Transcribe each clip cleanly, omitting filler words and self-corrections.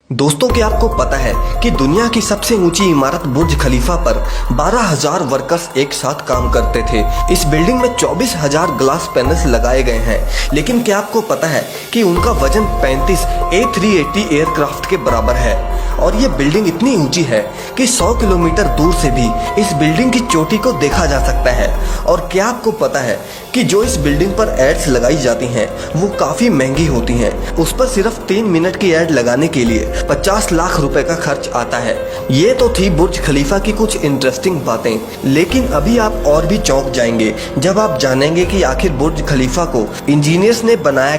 दोस्तों, क्या आपको पता है कि दुनिया की सबसे ऊंची इमारत बुर्ज खलीफा पर 12,000 वर्कर्स एक साथ काम करते थे। इस बिल्डिंग में 24,000 ग्लास पैनल्स लगाए गए हैं, लेकिन क्या आपको पता है कि उनका वजन 35 A380 एयरक्राफ्ट के बराबर है। और ये बिल्डिंग इतनी ऊंची है कि 100 किलोमीटर दूर से भी इस बिल्डिंग की चोटी को देखा जा सकता है। और क्या आपको पता है कि जो इस बिल्डिंग पर एड्स लगाई जाती हैं वो काफी महंगी होती हैं। उस पर सिर्फ 3 मिनट की एड लगाने के लिए 50 लाख रुपए का खर्च आता है। ये तो थी बुर्ज खलीफा की कुछ इंटरेस्टिंग बातें, लेकिन अभी आप और भी चौंक जाएंगे जब आप जानेंगे कि आखिर बुर्ज खलीफा को इंजीनियर्स ने बनाया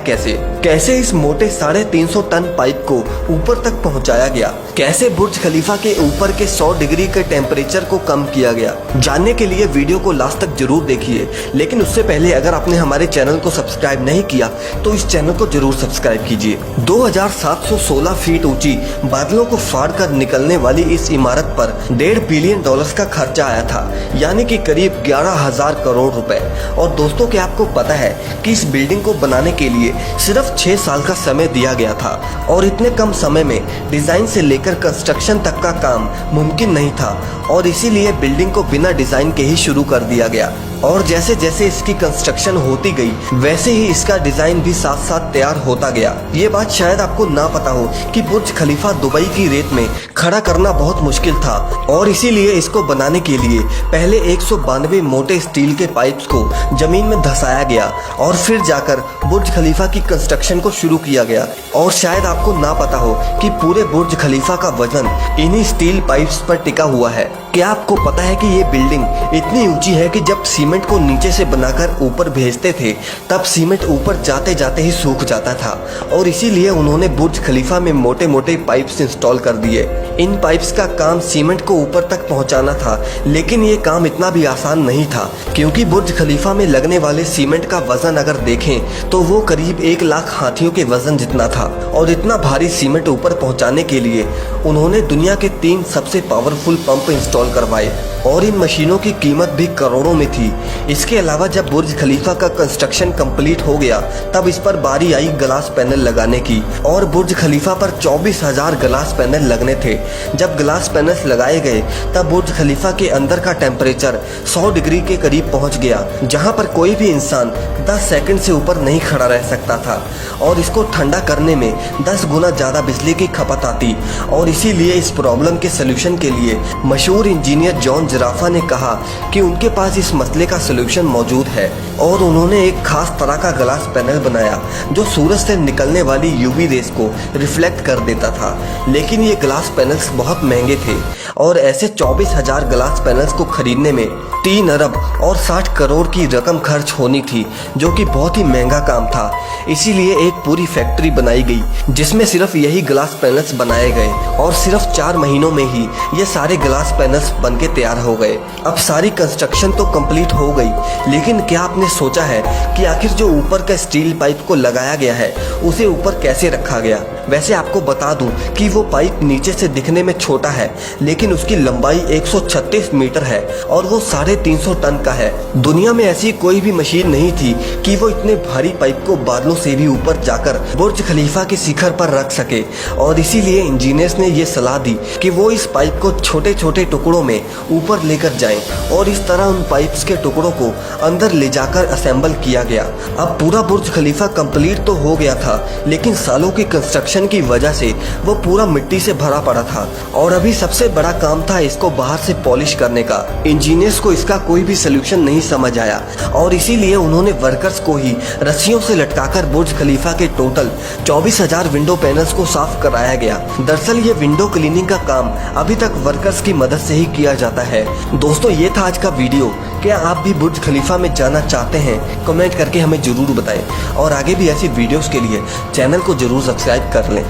कैसे इस मोटे 350 टन पाइप को ऊपर तक पहुंचाया गया, कैसे बुर्ज खलीफा के ऊपर के 100 डिग्री के टेम्परेचर को कम किया गया। जानने के लिए वीडियो को लास्ट तक जरूर देखिए, लेकिन उससे पहले अगर आपने हमारे चैनल को सब्सक्राइब नहीं किया तो इस चैनल को जरूर सब्सक्राइब कीजिए। 2716 फीट ऊंची बादलों को फाड़ कर निकलने वाली इस इमारत पर $1.5 बिलियन का खर्चा आया था, यानी कि करीब 11,000 करोड़ रुपए। और दोस्तों, क्या आपको पता है कि इस बिल्डिंग को बनाने के लिए सिर्फ 6 साल का समय दिया गया था, और इतने कम समय में डिजाइन से लेकर कंस्ट्रक्शन तक का काम मुमकिन नहीं था, और इसीलिए बिल्डिंग को बिना डिजाइन के ही शुरू कर दिया गया। और जैसे जैसे इसकी कंस्ट्रक्शन होती गई वैसे ही इसका डिजाइन भी साथ साथ तैयार होता गया। ये बात शायद आपको ना पता हो कि बुर्ज खलीफा दुबई की रेत में खड़ा करना बहुत मुश्किल था, और इसीलिए इसको बनाने के लिए पहले 192 मोटे स्टील के पाइप्स को जमीन में धंसाया गया, और फिर जाकर बुर्ज खलीफा की कंस्ट्रक्शन को शुरू किया गया। और शायद आपको ना पता हो कि पूरे बुर्ज खलीफा का वजन इन्हीं स्टील पाइप्स पर टिका हुआ है। क्या आपको पता है कि ये बिल्डिंग इतनी ऊंची है कि जब सीमेंट को नीचे से बनाकर ऊपर भेजते थे तब सीमेंट ऊपर जाते जाते ही सूख जाता था, और इसीलिए उन्होंने बुर्ज खलीफा में मोटे मोटे पाइप्स इंस्टॉल कर दिए। इन पाइप्स का काम सीमेंट को ऊपर तक पहुंचाना था, लेकिन ये काम इतना भी आसान नहीं था, क्योंकि बुर्ज खलीफा में लगने वाले सीमेंट का वजन अगर देखें तो वो करीब 1 लाख हाथियों के वजन जितना था। और इतना भारी सीमेंट ऊपर पहुंचाने के लिए उन्होंने दुनिया के 3 सबसे पावरफुल पंप इंस्टॉल करवाए, और इन मशीनों की कीमत भी करोड़ों में थी। इसके अलावा जब बुर्ज खलीफा का कंस्ट्रक्शन कंप्लीट हो गया तब इस पर बारी आई ग्लास पैनल लगाने की, और बुर्ज खलीफा पर 24,000 ग्लास पैनल लगने थे। जब ग्लास पैनल्स लगाए गए तब बुर्ज खलीफा के अंदर का टेम्परेचर 100 डिग्री के करीब पहुंच गया, जहां पर कोई भी इंसान 10 सेकंड से ऊपर नहीं खड़ा रह सकता था, और इसको ठंडा करने में 10 गुना ज्यादा बिजली की खपत आती। और इसीलिए इस प्रॉब्लम के सोल्यूशन के लिए मशहूर इंजीनियर जॉन जराफा ने कहा कि उनके पास इस मसले का सलूशन मौजूद है, और उन्होंने एक खास तरह का ग्लास पैनल बनाया जो सूरज से निकलने वाली यूवी रेस को रिफ्लेक्ट कर देता था। लेकिन ये ग्लास पैनल्स बहुत महंगे थे, और ऐसे 24,000 ग्लास पैनल्स को खरीदने में 3 अरब और 60 करोड़ की रकम खर्च होनी थी, जो कि बहुत ही महंगा काम था। इसीलिए एक पूरी फैक्ट्री बनाई गई जिसमें सिर्फ यही ग्लास पैनल्स बनाए गए, और सिर्फ 4 महीनों में ही ये सारे ग्लास पैनल्स बनके तैयार हो गए। अब सारी कंस्ट्रक्शन तो कंप्लीट हो गई, लेकिन क्या आपने सोचा है कि आखिर जो ऊपर का स्टील पाइप को लगाया गया है उसे ऊपर कैसे रखा गया? वैसे आपको बता दूं कि वो पाइप नीचे से दिखने में छोटा है, लेकिन उसकी लंबाई 136 मीटर है, और वो 350 टन का है। दुनिया में ऐसी कोई भी मशीन नहीं थी कि वो इतने भारी पाइप को बादलों से भी ऊपर जाकर बुर्ज खलीफा के शिखर पर रख सके। और इसीलिए इंजीनियर्स ने ये सलाह दी कि वो इस पाइप को छोटे छोटे टुकड़ों में ऊपर लेकर जाएं, और इस तरह उन पाइप्स के टुकड़ों को अंदर ले जाकर असेंबल किया गया। अब पूरा बुर्ज खलीफा कंप्लीट तो हो गया था, लेकिन सालों की कंस्ट्रक्शन की वजह से वो पूरा मिट्टी से भरा पड़ा था, और अभी सबसे बड़ा काम था इसको बाहर से पॉलिश करने का। इंजीनियर्स को इसका कोई भी सलूशन नहीं समझ आया, और इसीलिए उन्होंने वर्कर्स को ही रस्सियों से लटकाकर बुर्ज खलीफा के टोटल 24,000 विंडो पैनल्स को साफ कराया गया। दरअसल ये विंडो क्लीनिंग का काम अभी तक वर्कर्स की मदद से ही किया जाता है। दोस्तों, ये था आज का वीडियो। क्या आप भी बुर्ज खलीफा में जाना चाहते हैं? कमेंट करके हमें जरूर बताएं, और आगे भी ऐसी वीडियोस के लिए चैनल को जरूर सब्सक्राइब कर लें।